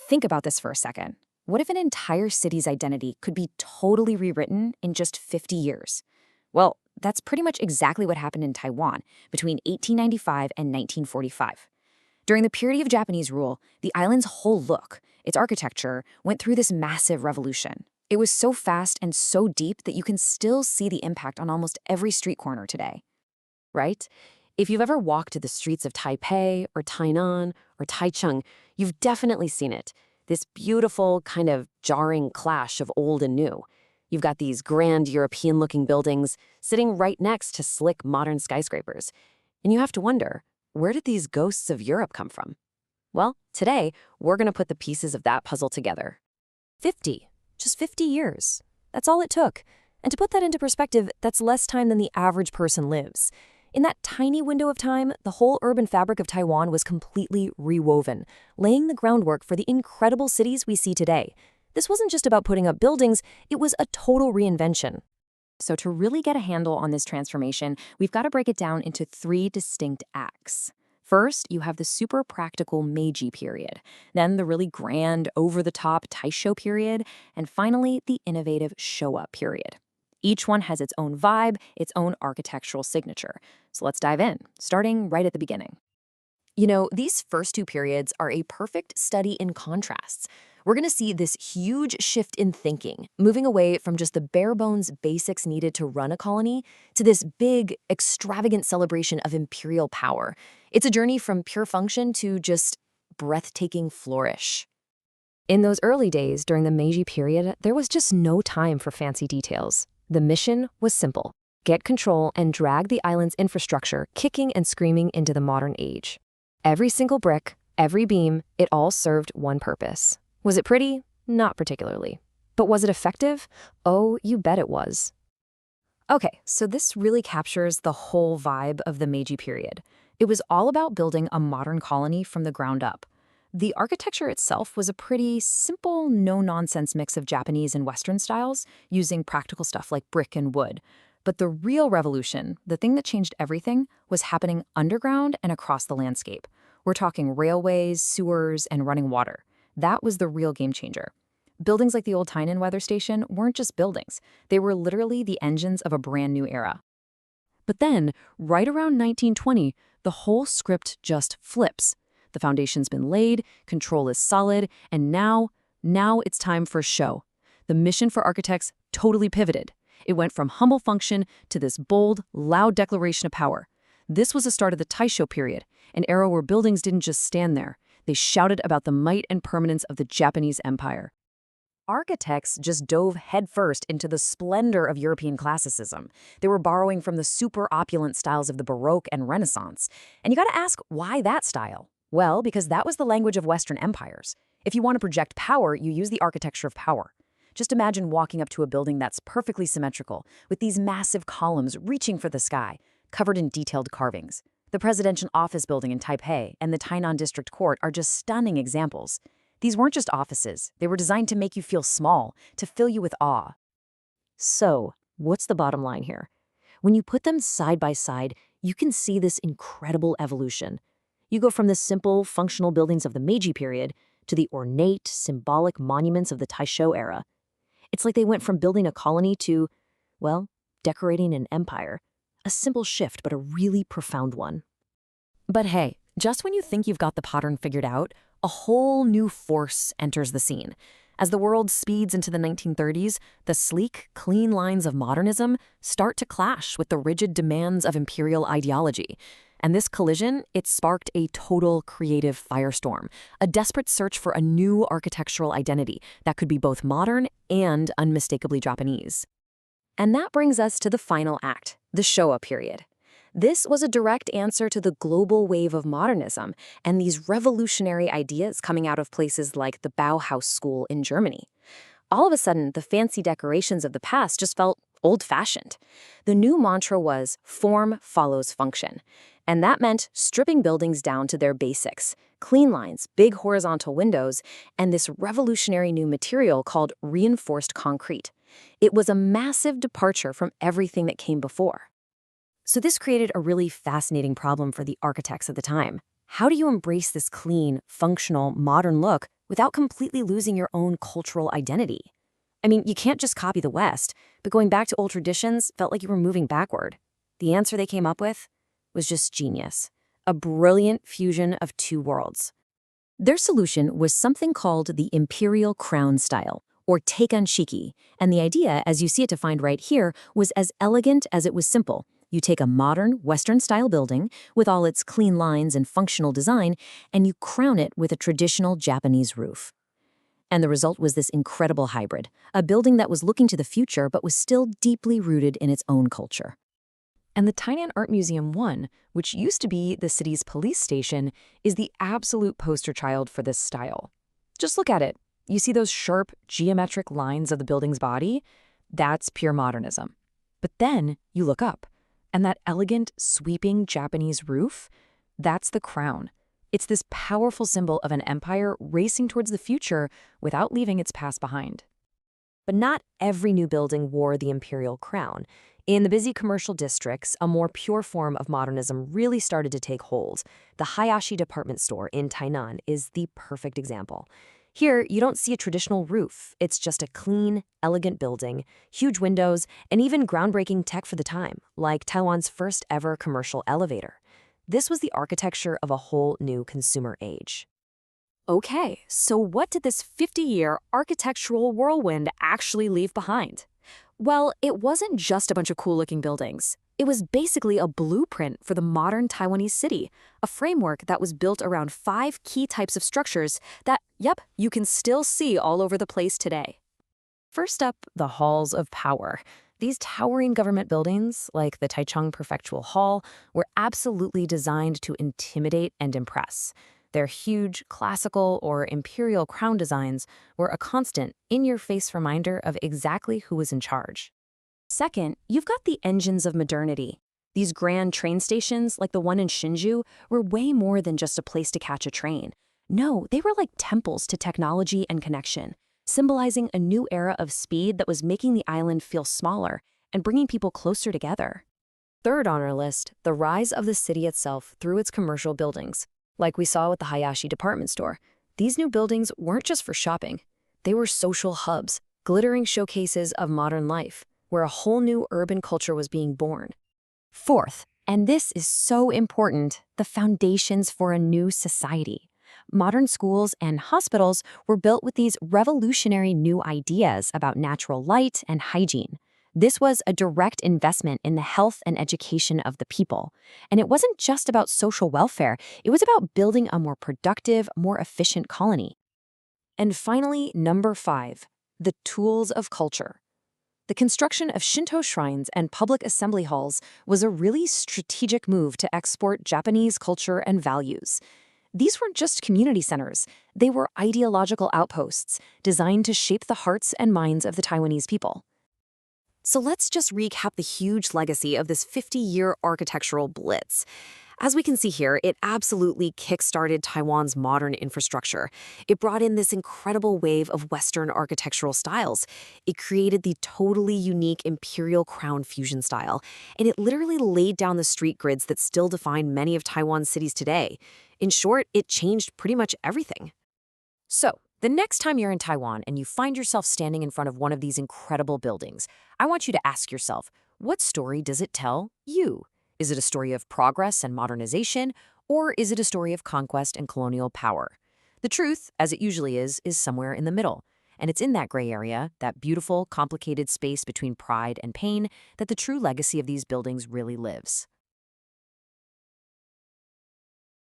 Think about this for a second. What if an entire city's identity could be totally rewritten in just 50 years? Well, that's pretty much exactly what happened in Taiwan between 1895 and 1945. During the period of Japanese rule, the island's whole look, its architecture, went through this massive revolution. It was so fast and so deep that you can still see the impact on almost every street corner today. Right? If you've ever walked the streets of Taipei or Tainan or Taichung, you've definitely seen it. This beautiful, kind of jarring clash of old and new. You've got these grand European-looking buildings sitting right next to slick modern skyscrapers. And you have to wonder, where did these ghosts of Europe come from? Well, today, we're going to put the pieces of that puzzle together. 50. Just 50 years. That's all it took. And to put that into perspective, that's less time than the average person lives. In that tiny window of time, the whole urban fabric of Taiwan was completely rewoven, laying the groundwork for the incredible cities we see today. This wasn't just about putting up buildings, it was a total reinvention. So to really get a handle on this transformation, we've got to break it down into 3 distinct acts. First, you have the super practical Meiji period, then the really grand, over-the-top Taisho period, and finally, the innovative Showa period. Each one has its own vibe, its own architectural signature. So let's dive in, starting right at the beginning. You know, these first 2 periods are a perfect study in contrasts. We're going to see this huge shift in thinking, moving away from just the bare-bones basics needed to run a colony to this big, extravagant celebration of imperial power. It's a journey from pure function to just breathtaking flourish. In those early days during the Meiji period, there was just no time for fancy details. The mission was simple: get control and drag the island's infrastructure kicking and screaming into the modern age. Every single brick, every beam, it all served one purpose. Was it pretty? Not particularly. But was it effective? Oh, you bet it was. Okay, so this really captures the whole vibe of the Meiji period. It was all about building a modern colony from the ground up. The architecture itself was a pretty simple, no-nonsense mix of Japanese and Western styles, using practical stuff like brick and wood. But the real revolution, the thing that changed everything, was happening underground and across the landscape. We're talking railways, sewers, and running water. That was the real game changer. Buildings like the old Tainan weather station weren't just buildings. They were literally the engines of a brand new era. But then, right around 1920, the whole script just flips. The foundation's been laid, control is solid, and now it's time for show. The mission for architects totally pivoted. It went from humble function to this bold, loud declaration of power. This was the start of the Taisho period, an era where buildings didn't just stand there. They shouted about the might and permanence of the Japanese empire. Architects just dove headfirst into the splendor of European classicism. They were borrowing from the super opulent styles of the Baroque and Renaissance. And you gotta ask, why that style? Well, because that was the language of Western empires. If you want to project power, you use the architecture of power. Just imagine walking up to a building that's perfectly symmetrical, with these massive columns reaching for the sky, covered in detailed carvings. The presidential office building in Taipei and the Tainan District Court are just stunning examples. These weren't just offices. They were designed to make you feel small, to fill you with awe. So, what's the bottom line here? When you put them side by side, you can see this incredible evolution. You go from the simple, functional buildings of the Meiji period to the ornate, symbolic monuments of the Taisho era. It's like they went from building a colony to, well, decorating an empire. A simple shift, but a really profound one. But hey, just when you think you've got the pattern figured out, a whole new force enters the scene. As the world speeds into the 1930s, the sleek, clean lines of modernism start to clash with the rigid demands of imperial ideology. And this collision, it sparked a total creative firestorm, a desperate search for a new architectural identity that could be both modern and unmistakably Japanese. And that brings us to the final act, the Showa period. This was a direct answer to the global wave of modernism and these revolutionary ideas coming out of places like the Bauhaus School in Germany. All of a sudden, the fancy decorations of the past just felt old-fashioned. The new mantra was form follows function. And that meant stripping buildings down to their basics: clean lines, big horizontal windows, and this revolutionary new material called reinforced concrete. It was a massive departure from everything that came before. So this created a really fascinating problem for the architects at the time. How do you embrace this clean, functional, modern look without completely losing your own cultural identity? I mean, you can't just copy the West, but going back to old traditions felt like you were moving backward. The answer they came up with was just genius. A brilliant fusion of two worlds. Their solution was something called the imperial crown style, or Teikan-shiki, and the idea, as you see it defined right here, was as elegant as it was simple. You take a modern, Western-style building with all its clean lines and functional design, and you crown it with a traditional Japanese roof. And the result was this incredible hybrid, a building that was looking to the future but was still deeply rooted in its own culture. And the Tainan Art Museum 1, which used to be the city's police station, is the absolute poster child for this style. Just look at it. You see those sharp, geometric lines of the building's body? That's pure modernism. But then you look up, and that elegant, sweeping Japanese roof? That's the crown. It's this powerful symbol of an empire racing towards the future without leaving its past behind. But not every new building wore the imperial crown. In the busy commercial districts, a more pure form of modernism really started to take hold. The Hayashi department store in Tainan is the perfect example. Here, you don't see a traditional roof. It's just a clean, elegant building, huge windows, and even groundbreaking tech for the time, like Taiwan's first ever commercial elevator. This was the architecture of a whole new consumer age. Okay, so what did this 50-year architectural whirlwind actually leave behind? Well, it wasn't just a bunch of cool-looking buildings. It was basically a blueprint for the modern Taiwanese city, a framework that was built around 5 key types of structures that, yep, you can still see all over the place today. First up, the halls of power. These towering government buildings, like the Taichung Prefectural Hall, were absolutely designed to intimidate and impress. Their huge, classical or imperial crown designs were a constant, in-your-face reminder of exactly who was in charge. Second, you've got the engines of modernity. These grand train stations, like the one in Hsinchu, were way more than just a place to catch a train. No, they were like temples to technology and connection, symbolizing a new era of speed that was making the island feel smaller and bringing people closer together. Third on our list, the rise of the city itself through its commercial buildings. Like we saw with the Hayashi department store, these new buildings weren't just for shopping. They were social hubs, glittering showcases of modern life, where a whole new urban culture was being born. Fourth, and this is so important, the foundations for a new society. Modern schools and hospitals were built with these revolutionary new ideas about natural light and hygiene. This was a direct investment in the health and education of the people. And it wasn't just about social welfare, it was about building a more productive, more efficient colony. And finally, number 5, the tools of culture. The construction of Shinto shrines and public assembly halls was a really strategic move to export Japanese culture and values. These weren't just community centers, they were ideological outposts designed to shape the hearts and minds of the Taiwanese people. So let's just recap the huge legacy of this 50-year architectural blitz. As we can see here, it absolutely kick-started Taiwan's modern infrastructure. It brought in this incredible wave of Western architectural styles. It created the totally unique imperial crown fusion style, and it literally laid down the street grids that still define many of Taiwan's cities today. In short, it changed pretty much everything. So, the next time you're in Taiwan and you find yourself standing in front of one of these incredible buildings, I want you to ask yourself, what story does it tell you? Is it a story of progress and modernization, or is it a story of conquest and colonial power? The truth, as it usually is somewhere in the middle. And it's in that gray area, that beautiful, complicated space between pride and pain, that the true legacy of these buildings really lives.